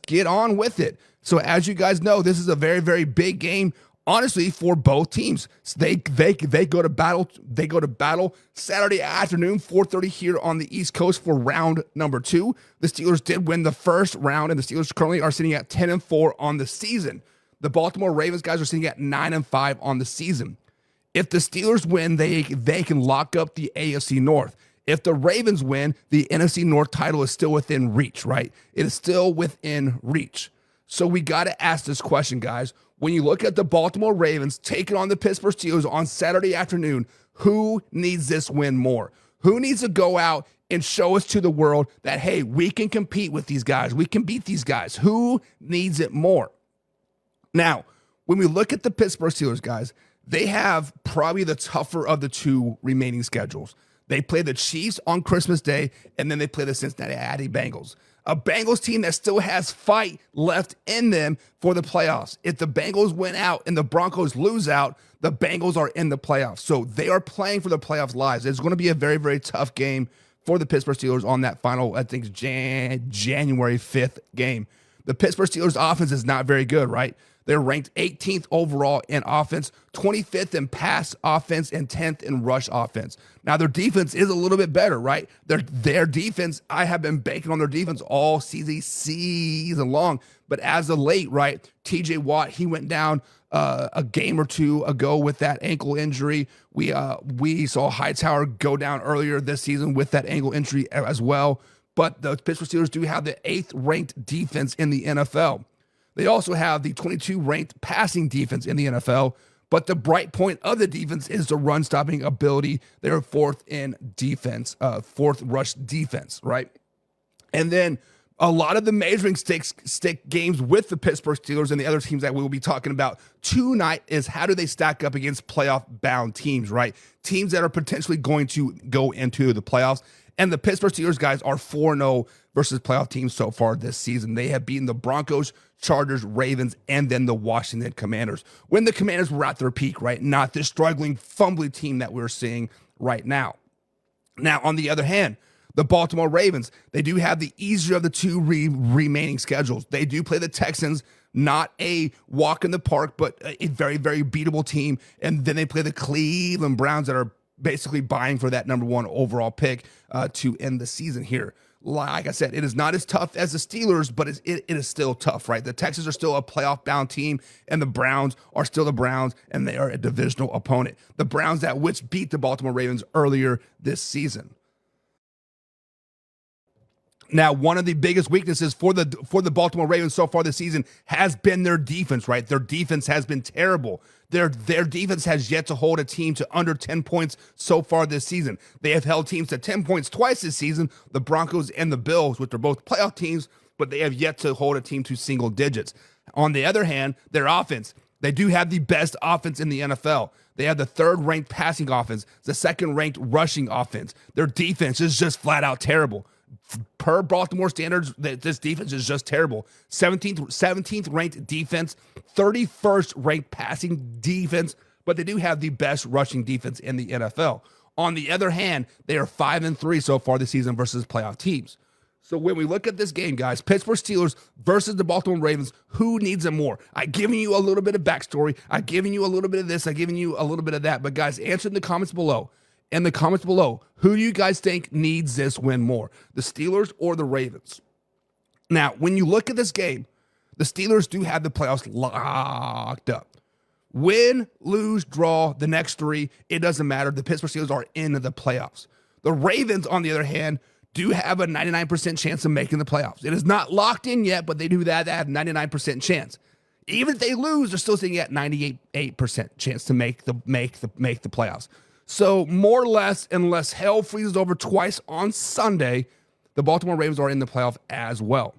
get on with it. So as you guys know, this is a very, very big game, honestly, for both teams. So they go to battle. They go to battle Saturday afternoon, 4:30 here on the East Coast for round number 2. The Steelers did win the first round, and the Steelers currently are sitting at 10-4 on the season. The Baltimore Ravens guys are sitting at 9-5 on the season. If the Steelers win, they can lock up the AFC North. If the Ravens win, the NFC North title is still within reach, right? It is still within reach. So we got to ask this question, guys. When you look at the Baltimore Ravens taking on the Pittsburgh Steelers on Saturday afternoon, who needs this win more? Who needs to go out and show us to the world that, hey, we can compete with these guys. We can beat these guys. Who needs it more? Now, when we look at the Pittsburgh Steelers, guys, they have probably the tougher of the two remaining schedules. They play the Chiefs on Christmas Day, and then they play the Cincinnati Bengals. A Bengals team that still has fight left in them for the playoffs. If the Bengals win out and the Broncos lose out, the Bengals are in the playoffs. So they are playing for the playoffs lives. It's going to be a very, very tough game for the Pittsburgh Steelers on that final, I think, January 5th game. The Pittsburgh Steelers offense is not very good, right? They're ranked 18th overall in offense, 25th in pass offense, and 10th in rush offense. Now, their defense is a little bit better, right? Their defense, I have been banking on their defense all season long. But as of late, right, TJ Watt, he went down a game or two ago with that ankle injury. We saw Hightower go down earlier this season with that ankle injury as well. But the Pittsburgh Steelers do have the 8th ranked defense in the NFL. They also have the 22 ranked passing defense in the NFL, but the bright point of the defense is the run stopping ability. They're 4th in defense, 4th rush defense, right? And then a lot of the measuring stick games with the Pittsburgh Steelers and the other teams that we will be talking about tonight is how do they stack up against playoff bound teams, right? Teams that are potentially going to go into the playoffs. And the Pittsburgh Steelers guys are 4-0 versus playoff teams so far this season. They have beaten the Broncos, Chargers, Ravens, and then the Washington Commanders. When the Commanders were at their peak, right? Not this struggling, fumbly team that we're seeing right now. Now, on the other hand, the Baltimore Ravens, they do have the easier of the two remaining schedules. They do play the Texans, not a walk in the park, but a very, very beatable team. And then they play the Cleveland Browns that are basically buying for that number 1 overall pick to end the season here. Like I said, it is not as tough as the Steelers, but it is still tough, right? The Texans are still a playoff-bound team, and the Browns are still the Browns, and they are a divisional opponent. The Browns that which beat the Baltimore Ravens earlier this season. Now, one of the biggest weaknesses for the Baltimore Ravens so far this season has been their defense, right? Their defense has been terrible. Their defense has yet to hold a team to under 10 points so far this season. They have held teams to 10 points twice this season, the Broncos and the Bills, which are both playoff teams, but they have yet to hold a team to single digits. On the other hand, their offense, they do have the best offense in the NFL. They have the 3rd ranked passing offense, the 2nd ranked rushing offense. Their defense is just flat out terrible. Per Baltimore standards, this defense is just terrible. 17th ranked defense, 31st ranked passing defense, but they do have the best rushing defense in the NFL. On the other hand, they are 5-3 so far this season versus playoff teams. So when we look at this game, guys, Pittsburgh Steelers versus the Baltimore Ravens, who needs it more? I've given you a little bit of backstory. I've given you a little bit of this. I've given you a little bit of that. But guys, answer in the comments below. Who do you guys think needs this win more, the Steelers or the Ravens? Now, when you look at this game, the Steelers do have the playoffs locked up. Win, lose, draw, the next 3, it doesn't matter. The Pittsburgh Steelers are in the playoffs. The Ravens, on the other hand, do have a 99% chance of making the playoffs. It is not locked in yet, but they do that. They have 99% chance. Even if they lose, they're still sitting at 98% chance to make the playoffs. So more or less, unless hell freezes over twice on Sunday, the Baltimore Ravens are in the playoff as well.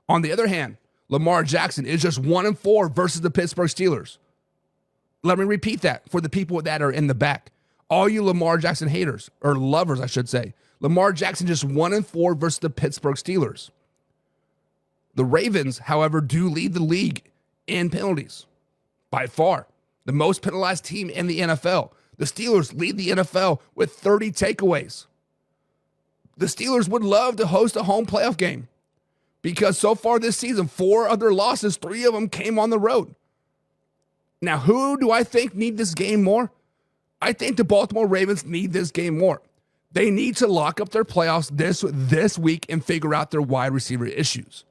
On the other hand, Lamar Jackson is just 1-4 versus the Pittsburgh Steelers. Let me repeat that for the people that are in the back. All you Lamar Jackson haters, or lovers, I should say. Lamar Jackson just 1-4 versus the Pittsburgh Steelers. The Ravens, however, do lead the league in penalties by far. The most penalized team in the NFL. The Steelers lead the NFL with 30 takeaways. The Steelers would love to host a home playoff game, because so far this season, 4 other losses, 3 of them came on the road. Now, who do I think need this game more? I think the Baltimore Ravens need this game more. They need to lock up their playoffs this week and figure out their wide receiver issues.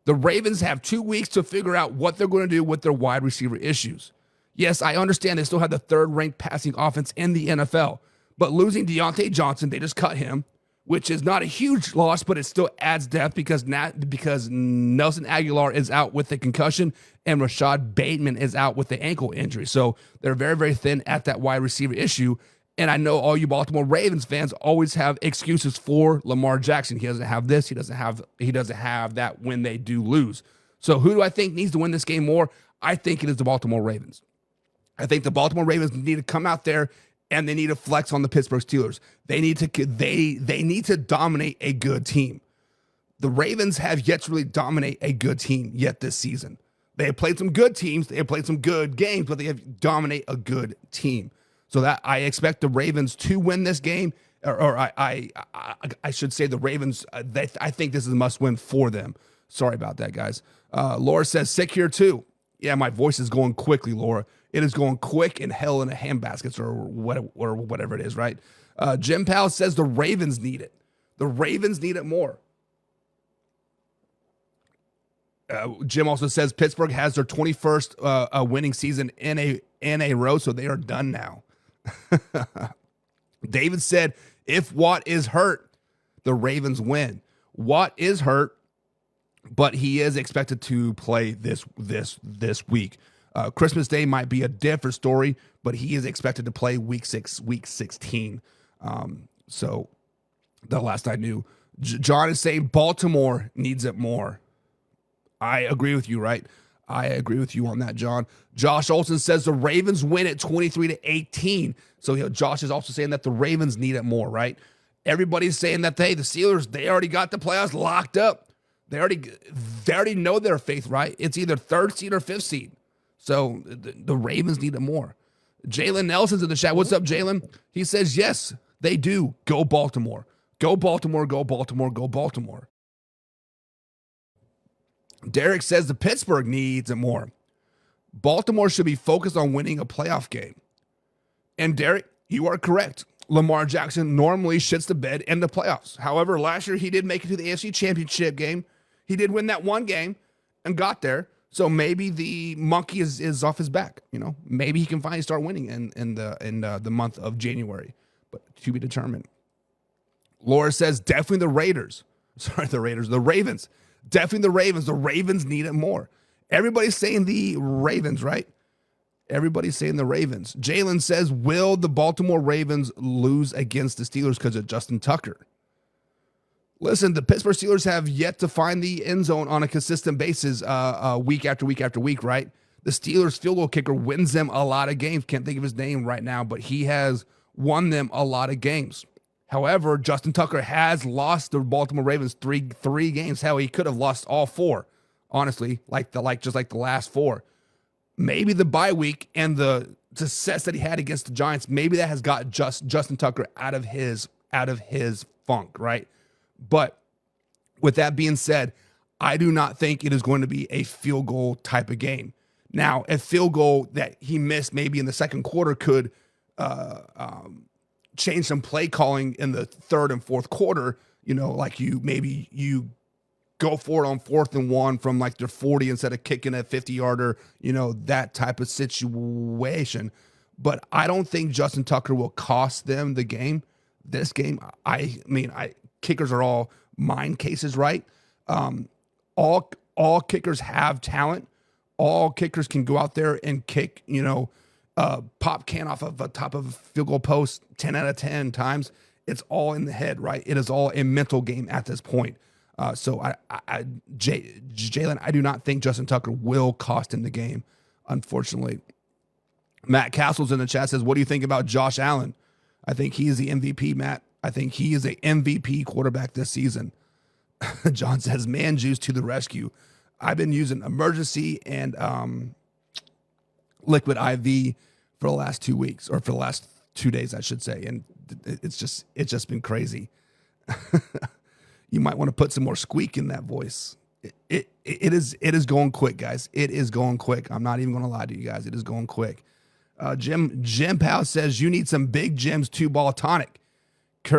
The Ravens have 2 weeks to figure out what they're going to do with their wide receiver issues. Yes, I understand they still have the 3rd-ranked passing offense in the NFL, but losing Deontay Johnson, they just cut him, which is not a huge loss, but it still adds depth because Nelson Aguilar is out with a concussion and Rashad Bateman is out with the ankle injury. So they're very, very thin at that wide receiver issue. And I know all you Baltimore Ravens fans always have excuses for Lamar Jackson. He doesn't have this. He doesn't have that when they do lose. So who do I think needs to win this game more? I think it is the Baltimore Ravens. I think the Baltimore Ravens need to come out there and they need to flex on the Pittsburgh Steelers. They need to dominate a good team. The Ravens have yet to really dominate a good team yet this season. They have played some good teams. They have played some good games, but they have dominate a good team. So that I expect the Ravens to win this game, or I should say the Ravens. I think this is a must-win for them. Sorry about that, guys. Laura says sick here too. Yeah, my voice is going quickly, Laura. It is going quick in hell in a handbaskets or whatever it is, right? Jim Powell says the Ravens need it. The Ravens need it more. Jim also says Pittsburgh has their 21st winning season in a row, so they are done now. David said, if Watt is hurt, the Ravens win. Watt is hurt, but he is expected to play this week. Christmas Day might be a different story, but he is expected to play week 16. So the last I knew, John is saying Baltimore needs it more. I agree with you, right? I agree with you on that, John. Josh Olson says the Ravens win at 23-18. So Josh is also saying that the Ravens need it more, right? Everybody's saying that the Steelers, they already got the playoffs locked up. They already know their faith, right? It's either 3rd seed or 5th seed. So the Ravens need it more. Jalen Nelson's in the chat. What's up, Jalen? He says, yes, they do. Go Baltimore. Go Baltimore, go Baltimore, go Baltimore. Derek says the Pittsburgh needs it more. Baltimore should be focused on winning a playoff game. And Derek, you are correct. Lamar Jackson normally shits the bed in the playoffs. However, last year he did make it to the AFC Championship game. He did win that one game and got there. So maybe the monkey is off his back. Maybe he can finally start winning in the month of January, but to be determined. Laura says definitely the Raiders. Sorry, the Ravens. Definitely the Ravens. The Ravens need it more. Everybody's saying the Ravens, right? Everybody's saying the Ravens. Jalen says, will the Baltimore Ravens lose against the Steelers because of Justin Tucker? Listen, the Pittsburgh Steelers have yet to find the end zone on a consistent basis week after week after week, right? The Steelers field goal kicker wins them a lot of games. Can't think of his name right now, but he has won them a lot of games. However, Justin Tucker has lost the Baltimore Ravens three games. Hell, he could have lost all 4, honestly, just like the last 4. Maybe the bye week and the success that he had against the Giants, maybe that has got Justin Tucker out of his funk, right? But with that being said, I do not think it is going to be a field goal type of game. Now, a field goal that he missed maybe in the second quarter could change some play calling in the third and fourth quarter. Like you go for it on 4th and 1 from like their 40 instead of kicking a 50-yarder, that type of situation. But I don't think Justin Tucker will cost them the game. This game, kickers are all mind cases, right? All kickers have talent. All kickers can go out there and kick, pop can off of the top of a field goal post 10 out of 10 times. It's all in the head, right? It is all a mental game at this point. So Jalen, I do not think Justin Tucker will cost him the game, unfortunately. Matt Castle's in the chat says, what do you think about Josh Allen? I think he is the MVP, Matt. I think he is a MVP quarterback this season. John says, man juice to the rescue. I've been using emergency and liquid IV for the last 2 weeks, or for the last 2 days, I should say. And it's just been crazy. You might want to put some more squeak in that voice. It is going quick, guys. It is going quick. I'm not even going to lie to you guys. It is going quick. Jim Powell says you need some big Jim's 2-ball tonic.